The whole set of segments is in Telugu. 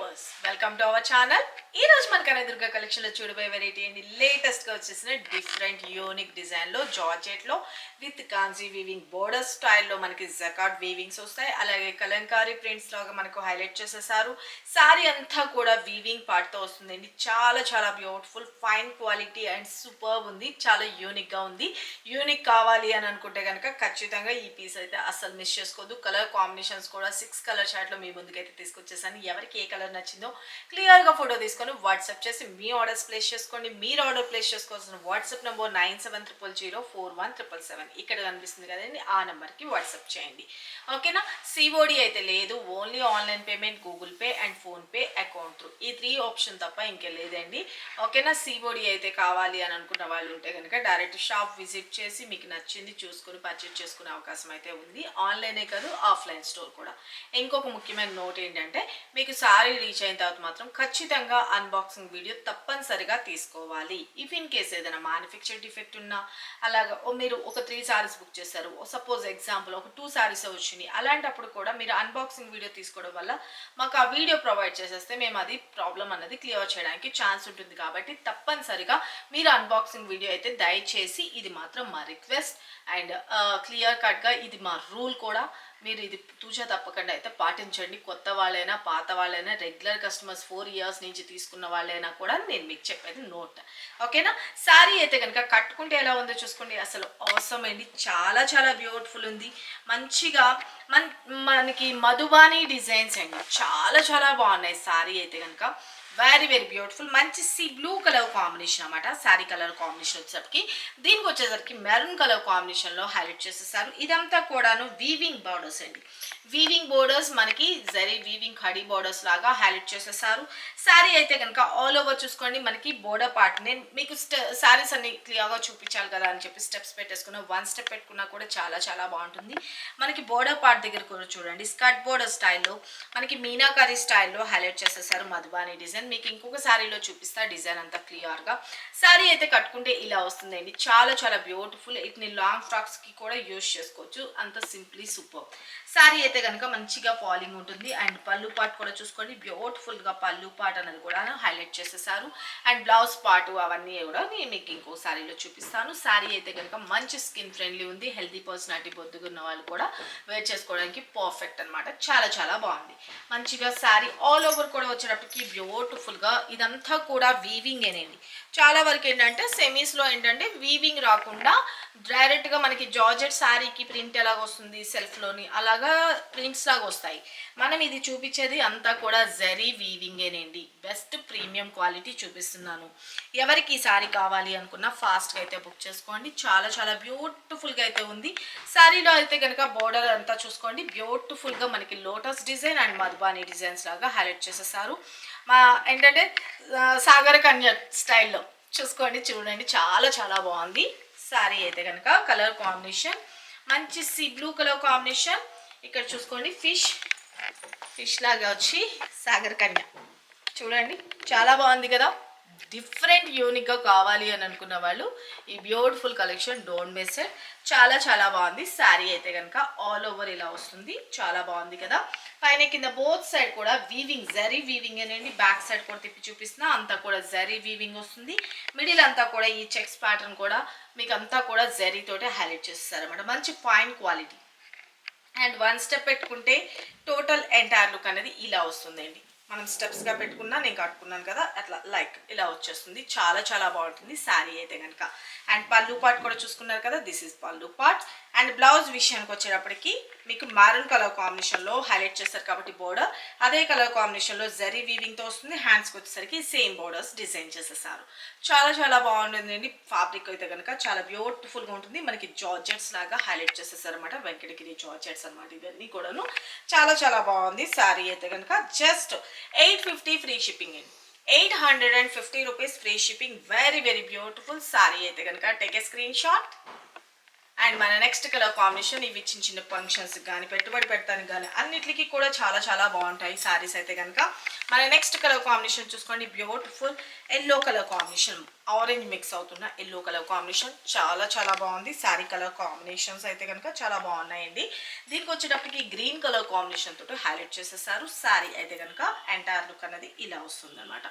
Viewers welcome to our channel. ఈ రోజు మన కనదుర్గ కలెక్షన్ లో చూడబోయే వెరైటీ అండి లేటెస్ట్ గా వచ్చేసిన డిఫరెంట్ యూనిక్ డిజైన్ లో జార్జెట్ లో విత్ కాంజీ వీవింగ్ బోర్డర్ స్టైల్లో మనకి జకాట్ వీవింగ్స్ వస్తాయి. అలాగే కలంకారీ ప్రింట్స్ లాగా మనకు హైలైట్ చేసేసారు. సారీ అంతా కూడా వీవింగ్ పార్ట్ తో వస్తుందండి. చాలా చాలా beautiful fine quality and super ఉంది. చాలా యూనిక్ గా ఉంది. యూనిక్ కావాలి అని అనుకుంటే కనుక ఖచ్చితంగా ఈ పీస్ అయితే అస్సలు మిస్ చేసుకోవద్దు. కలర్ కాంబినేషన్స్ కూడా 6 కలర్ చార్ట్ లో మీ ముందుకైతే తీసుకొచ్చేసాను. ఎవరికి ఏ కలర్ నచ్చిందో క్లియర్ గా ఫోటో తీసుకొని వాట్సాప్ చేసి మీ ఆర్డర్స్ ప్లేస్ చేసుకోండి. మీరు ఆర్డర్ ప్లేస్ చేసుకోవాల్సిన వాట్సాప్ నెంబర్ 9700041777. ఇక్కడ కనిపిస్తుంది కదండి, ఆ నెంబర్కి వాట్సాప్ చేయండి. ఓకేనా. సిఓడి అయితే లేదు, only online payment, Google pay and PhonePe account through, ఈ 3 ఆప్షన్ తప్ప ఇంకే లేదండి. ఓకేనా. సిఓడి అయితే కావాలి అని అనుకున్న వాళ్ళు ఉంటే కనుక డైరెక్ట్ షాప్ విజిట్ చేసి మీకు నచ్చింది చూసుకొని పర్చేజ్ చేసుకునే అవకాశం అయితే ఉంది. ఆన్లైనే కాదు, ఆఫ్లైన్ స్టోర్ కూడా. ఇంకొక ముఖ్యమైన నోట్ ఏంటంటే, మీకు సారీ రీచ్ అయిన తర్వాత మాత్రం ఖచ్చితంగా అన్బాక్సింగ్ వీడియో తప్పనిసరిగా తీసుకోవాలి. ఇఫ్ ఇన్ కేస్ ఏదైనా మ్యానుఫ్యాక్చర్ డిఫెక్ట్ ఉన్నా, అలాగా మీరు ఒక 3 సారీస్ బుక్ చేస్తారు, సపోజ్ ఎగ్జాంపుల్ ఒక 2 సారీస్ వచ్చినాయి, అలాంటప్పుడు కూడా మీరు అన్బాక్సింగ్ వీడియో తీసుకోవడం వల్ల మాకు ఆ వీడియో ప్రొవైడ్ చేసేస్తే మేము అది ప్రాబ్లం అన్నది క్లియర్ చేయడానికి ఛాన్స్ ఉంటుంది. కాబట్టి తప్పనిసరిగా మీరు అన్బాక్సింగ్ వీడియో అయితే దయచేసి, ఇది మాత్రం మా రిక్వెస్ట్ అండ్ క్లియర్ కట్గా ఇది మా రూల్ కూడా, మీరు ఇది తూచా తప్పకుండా అయితే పాటించండి. కొత్త వాళ్ళైనా పాత వాళ్ళైనా రెగ్యులర్ కస్టమర్స్ 4 ఇయర్స్ నుంచి తీసుకున్న వాళ్ళైనా కూడా నేను మీకు చెప్పేది నోట్. ఓకేనా. శారీ అయితే కనుక కట్టుకుంటే ఎలా ఉందో చూసుకోండి. అసలు అవసరం అండి, చాలా చాలా బ్యూటిఫుల్ ఉంది. మంచిగా మనకి మధుబాని డిజైన్స్ అండి, చాలా చాలా బాగున్నాయి. శారీ అయితే కనుక వెరీ వెరీ బ్యూటిఫుల్. మంచి సీ బ్లూ కలర్ కాంబినేషన్ అనమాట. శారీ కలర్ కాంబినేషన్ వచ్చేసరికి, దీనికి వచ్చేసరికి మెరూన్ కలర్ కాంబినేషన్లో హైలైట్ చేసేసారు. ఇదంతా కూడాను వీవింగ్ బోర్డర్స్ అండి. వీవింగ్ బోర్డర్స్ మనకి జరీ వీవింగ్ కడీ బోర్డర్స్ లాగా హైలైట్ చేసేసారు. శారీ అయితే కనుక ఆల్ ఓవర్ చూసుకోండి, మనకి బోర్డర్ పార్ట్, నేను మీకు శారీస్ అన్ని క్లియర్గా చూపించాలి కదా అని చెప్పి స్టెప్స్ పెట్టేసుకున్నా. 1 స్టెప్ పెట్టుకున్నా కూడా చాలా చాలా బాగుంటుంది. మనకి బోర్డర్ పార్ట్ దగ్గర కూడా చూడండి, స్కర్ట్ బోర్డర్ స్టైల్లో మనకి మీనాకారి స్టైల్లో హైలైట్ చేసేసారు మధుబాని డిజైన్. మీకు ఇంకొక శారీలో చూపిస్తా డిజైన్ అంతా క్లియర్గా. శారీ అయితే కట్టుకుంటే ఇలా వస్తుందండి, చాలా చాలా బ్యూటిఫుల్. వీటిని లాంగ్ ఫ్రాక్స్కి కూడా యూజ్ చేసుకోవచ్చు, అంత సింప్లీ సూపర్. శారీ అయితే కనుక మంచిగా ఫాలింగ్ ఉంటుంది. అండ్ పళ్ళు పార్ట్ కూడా చూసుకోండి, బ్యూటిఫుల్గా పళ్ళు పార్ట్ అనేది కూడా హైలైట్ చేసేసారు. అండ్ బ్లౌజ్ పార్ట్ అవన్నీ కూడా నేను మీకు ఇంకో శారీలో చూపిస్తాను. శారీ అయితే కనుక మంచి స్కిన్ ఫ్రెండ్లీ ఉంది. హెల్తీ పర్సనాలిటీ బొద్దుగా ఉన్న వాళ్ళు కూడా వేర్ చేసుకోవడానికి పర్ఫెక్ట్ అనమాట. చాలా చాలా బాగుంది. మంచిగా శారీ ఆల్ ఓవర్ కూడా వచ్చేటప్పటికి బ్యూటిఫుల్గా ఇదంతా కూడా వీవింగ్ ఏనండి. చాలా వరకు ఏంటంటే సెమీస్లో ఏంటంటే వీవింగ్ రాకుండా డైరెక్ట్గా మనకి జార్జెట్ శారీకి ప్రింట్ ఎలాగ వస్తుంది సెల్ఫ్లోని, అలాగా ప్రింట్స్ లాగా వస్తాయి. మనం ఇది చూపించేది అంతా కూడా జరీ వీవింగేనండి. బెస్ట్ ప్రీమియం క్వాలిటీ చూపిస్తున్నాను. ఎవరికి ఈ శారీ కావాలి అనుకున్నా ఫాస్ట్గా అయితే బుక్ చేసుకోండి. చాలా చాలా బ్యూటిఫుల్గా అయితే ఉంది. శారీలో అయితే కనుక బోర్డర్ అంతా చూసుకోండి, బ్యూటిఫుల్గా మనకి lotus design and Madhubani designs లాగా హైలైట్ చేసేసారు. మా ఏంటంటే సాగర్ కన్య స్టైల్లో చూసుకోండి, చూడండి చాలా చాలా బాగుంది. శారీ అయితే కనుక కలర్ కాంబినేషన్ మంచి సీ బ్లూ కలర్ కాంబినేషన్. ఇక్కడ చూసుకోండి, ఫిష్ లాగా వచ్చి సాగర్ కన్య చూడండి, చాలా బాగుంది కదా. డిఫరెంట్ యూనిక్గా కావాలి అని అనుకున్న వాళ్ళు ఈ beautiful collection don't miss it. చాలా చాలా బాగుంది. శారీ అయితే కనుక ఆల్ ఓవర్ ఇలా వస్తుంది, చాలా బాగుంది కదా. పైన కింద బోత్ సైడ్ కూడా వీవింగ్, జరీ వీవింగ్ అనేది. బ్యాక్ సైడ్ కూడా తిప్పి చూపిస్తున్నా, అంతా కూడా జరీ వీవింగ్ వస్తుంది. మిడిల్ అంతా కూడా ఈ చెక్స్ ప్యాటర్న్ కూడా మీకు అంతా కూడా జరీ తోటే హైలైట్ చేస్తారన్నమాట. మంచి ఫైన్ క్వాలిటీ. అండ్ 1 స్టెప్ పెట్టుకుంటే టోటల్ ఎంటైర్ లుక్ అనేది ఇలా వస్తుందండి. మనం స్టెప్స్గా పెట్టుకున్నా, నేను కట్టుకున్నాను కదా, అట్లా లైక్ ఇలా వచ్చేస్తుంది. చాలా చాలా బాగుంటుంది శారీ అయితే కనుక. అండ్ పళ్ళు పార్ట్ కూడా చూసుకున్నారు కదా, దిస్ ఈజ్ పళ్ళు పార్ట్. అండ్ బ్లౌజ్ విషయానికి వచ్చేటప్పటికి మీకు మారూన్ కలర్ కాంబినేషన్లో హైలైట్ చేస్తారు కాబట్టి బోర్డర్ అదే కలర్ కాంబినేషన్లో జరీ వీవింగ్తో వస్తుంది. హ్యాండ్స్కి వచ్చేసరికి సేమ్ బోర్డర్స్ డిజైన్ చేసేసారు. చాలా చాలా బాగుంటుందండి. ఫ్యాబ్రిక్ అయితే కనుక చాలా బ్యూటిఫుల్గా ఉంటుంది. మనకి జార్జెట్స్ లాగా హైలైట్ చేసేసారు అనమాట, వెంకటగిరి జార్జెట్స్ అనమాట. ఇవన్నీ కూడాను చాలా చాలా బాగుంది. శారీ అయితే కనుక జస్ట్ 850 ఫ్రీ షిప్పింగ్ అండి. 850 rupees free shipping. Very very beautiful sari అయితే కనుక take a screen shot. And మన నెక్స్ట్ కలర్ కాంబినేషన్, ఇవి చిన్న చిన్న ఫంక్షన్స్ కానీ పెట్టుబడి పెడతానికి కానీ అన్నిటికీ కూడా చాలా చాలా బాగుంటాయి శారీస్ అయితే కనుక. మన నెక్స్ట్ కలర్ కాంబినేషన్ చూసుకోండి, beautiful yellow colour combination. Orange mix అవుతున్న ఎల్లో కలర్ కాంబినేషన్ చాలా చాలా బాగుంది. శారీ కలర్ కాంబినేషన్స్ అయితే కనుక చాలా బాగున్నాయండి. దీనికి వచ్చేటప్పటికి గ్రీన్ కలర్ కాంబినేషన్ తోటి హైలైట్ చేసేసారు. శారీ అయితే కనుక ఎంటైర్ లుక్ అనేది ఇలా వస్తుంది అనమాట.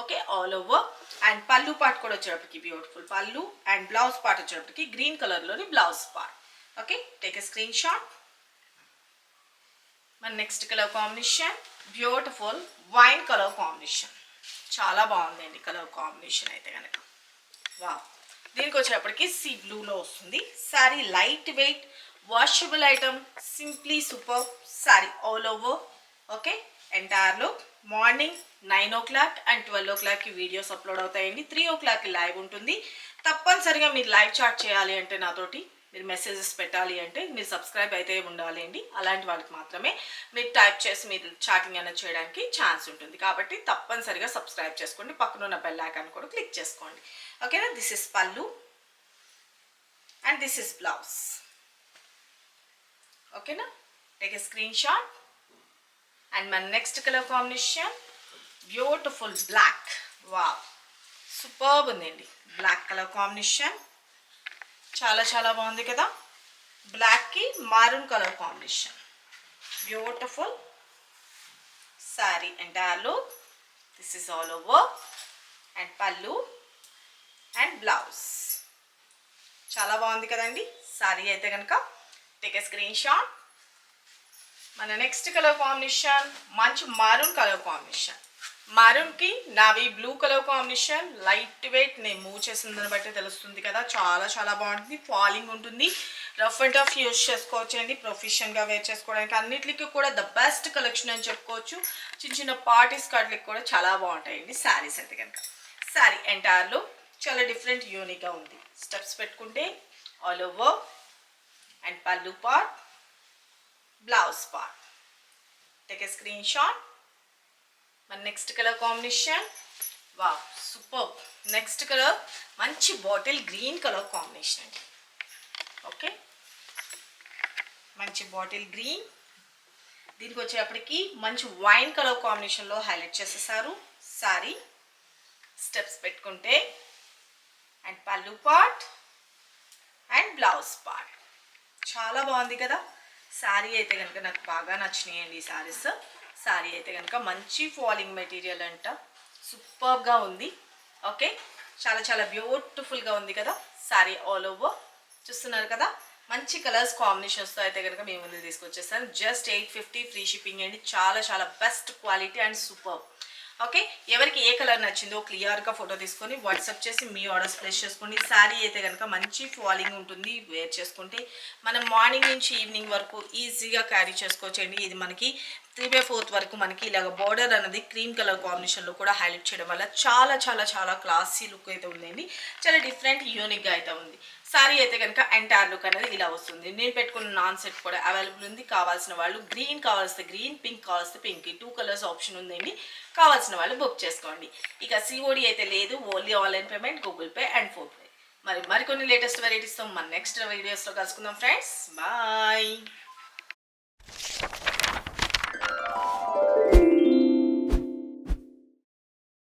Okay, all over. అండ్ పళ్ళు పార్ట్ కూడా వచ్చేటప్పటికి బ్యూటిఫుల్ పళ్ళు అండ్ బ్లౌజ్ పార్ట్ వచ్చేటప్పటికి గ్రీన్ కలర్లోని blouse part. Okay, take a screenshot. మన next colour combination beautiful wine colour combination. చాలా బాగుందండి కలర్ కాంబినేషన్ అయితే కనుక. వా, దీనికి వచ్చేటప్పటికి సీ బ్లూలో వస్తుంది. Sari light weight washable item, simply super sari all over. Okay, entire look. Morning 9 o'clock and 12 o'clockకి వీడియోస్ అప్లోడ్ అవుతాయండి. 3 o'clockకి లైవ్ ఉంటుంది. తప్పనిసరిగా మీరు లైవ్ చాట్ చేయాలి అంటే నాతోటి మీరు మెసేజెస్ పెట్టాలి అంటే మీరు సబ్స్క్రైబ్ అయితే ఉండాలి అండి. అలాంటి వాళ్ళకి మాత్రమే మీరు టైప్ చేసి మీరు చాటింగ్ అనేది చేయడానికి ఛాన్స్ ఉంటుంది. కాబట్టి తప్పనిసరిగా సబ్స్క్రైబ్ చేసుకోండి. పక్కన ఉన్న బెల్ ఐకాన్ కూడా క్లిక్ చేసుకోండి. ఓకేనా, దిస్ ఇస్ పళ్ళు అండ్ దిస్ ఇస్ బ్లౌజ్. ఓకేనా, take a screenshot. And మన next colour combination beautiful black. వా, సూపర్బ్ ఉందండి బ్లాక్ కలర్ కాంబినేషన్. చాలా చాలా బాగుంది కదా. బ్లాక్కి maroon colour combination, beautiful sari entire look. This is all over and పళ్ళు అండ్ బ్లౌజ్. చాలా బాగుంది కదండి శారీ అయితే కనుక. Take a screenshot. మన నెక్స్ట్ కలర్ కాంబినేషన్ మంచి మారూన్ కలర్ కాంబినేషన్. మారూన్కి navy blue colour combination. Light weight, నేను మూవ్ చేసిందని బట్టి తెలుస్తుంది కదా. చాలా చాలా బాగుంటుంది. ఫాలింగ్ ఉంటుంది. రఫ్ అండ్ టఫ్ యూజ్ చేసుకోవచ్చు అండి. ప్రొఫెషన్గా వేర్ చేసుకోవడానికి అన్నిటికీ కూడా ద బెస్ట్ కలెక్షన్ అని చెప్పుకోవచ్చు. చిన్న చిన్న పార్టీస్ కార్డులకి కూడా చాలా బాగుంటాయండి శారీస్ అయితే కనుక. శారీ ఎంటైర్లో చాలా డిఫరెంట్ యూనిక్గా ఉంది. స్టెప్స్ పెట్టుకుంటే ఆల్ ఓవర్ అండ్ పళ్ళు part blouse part. Take a screenshot. మన నెక్స్ట్ కలర్ కాంబినేషన్ వా, సూపర్. నెక్స్ట్ కలర్ మంచి బాటిల్ గ్రీన్ కలర్ కాంబినేషన్ అండి. ఓకే, మంచి బాటిల్ గ్రీన్. దీనికి వచ్చేటప్పటికి మంచి వైన్ కలర్ కాంబినేషన్లో హైలైట్ చేసేసారు శారీ. స్టెప్స్ పెట్టుకుంటే అండ్ పళ్ళు పార్ట్ అండ్ బ్లౌజ్ పార్ట్. చాలా బాగుంది కదా శారీ అయితే కనుక. నాకు బాగా నచ్చినాయండి ఈ శారీస్. శారీ అయితే కనుక మంచి ఫాలింగ్ మెటీరియల్ అంట, సూపర్గా ఉంది. ఓకే, చాలా చాలా బ్యూటిఫుల్గా ఉంది కదా శారీ ఆల్ ఓవర్. చూస్తున్నారు కదా, మంచి కలర్స్ కాంబినేషన్స్తో అయితే కనుక మేము ముందు తీసుకొచ్చేసాను. జస్ట్ 850 ఫ్రీ షిప్పింగ్ అండి. చాలా చాలా best quality and super. Okay, ఎవరికి ఏ కలర్ నచ్చిందో క్లియర్గా ఫోటో తీసుకొని వాట్సాప్ చేసి మీ ఆర్డర్స్ ప్లేస్ చేసుకోండి. శారీ అయితే కనుక మంచి ఫాలింగ్ ఉంటుంది. వేర్ చేసుకుంటే మనం మార్నింగ్ నుంచి ఈవినింగ్ వరకు ఈజీగా క్యారీ చేసుకోవచ్చండి. ఇది మనకి 3/4 వరకు మనకి ఇలాగ బార్డర్ అనేది క్రీమ్ కలర్ కాంబినేషన్లో కూడా హైలైట్ చేయడం వల్ల చాలా చాలా చాలా క్లాసీ లుక్ అయితే ఉందండి. చాలా డిఫరెంట్ యూనిక్గా అయితే ఉంది. శారీ అయితే కనుక ఎంటైర్ లుక్ అనేది ఇలా వస్తుంది. నేను పెట్టుకున్న నాన్ సెట్ కూడా అవైలబుల్ ఉంది. కావాల్సిన వాళ్ళు గ్రీన్ కావాల్సిన గ్రీన్, పింక్ కావాల్సిన పింక్, 2 కలర్స్ ఆప్షన్ ఉందండి. కావాల్సిన వాళ్ళు బుక్ చేసుకోండి. ఇక సిఓడి అయితే లేదు, only online payment, Google pay and PhonePe. మరికొన్ని లేటెస్ట్ వెరైటీస్తో మన నెక్స్ట్ వీడియోస్లో కలుసుకుందాం ఫ్రెండ్స్. బాయ్.